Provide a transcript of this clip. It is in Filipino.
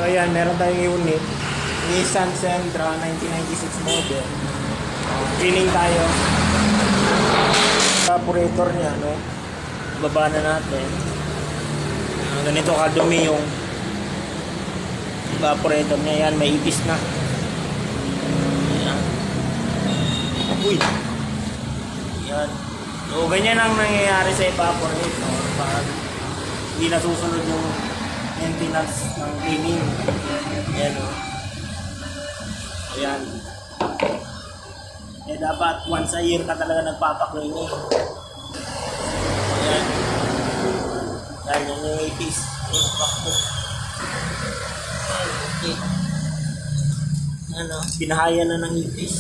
So ayan, meron tayong unit. Nissan Sentra 1996 model. Cleaning tayo. Evaporator niya, no? Baba na natin. Ganito kadumi yung evaporator niya. Yan, may ipis na. Yan. Uy! Yan. So, ganyan ang nangyayari sa evaporator pag hindi nasusunod yung maintenance ng cleaning. Yan, o. Ayan. Eh, dapat once a year ka talaga nagpapaklining. Ayan. Yan, yan yung ipis. Okay. Ano, pinahaya na ng ipis.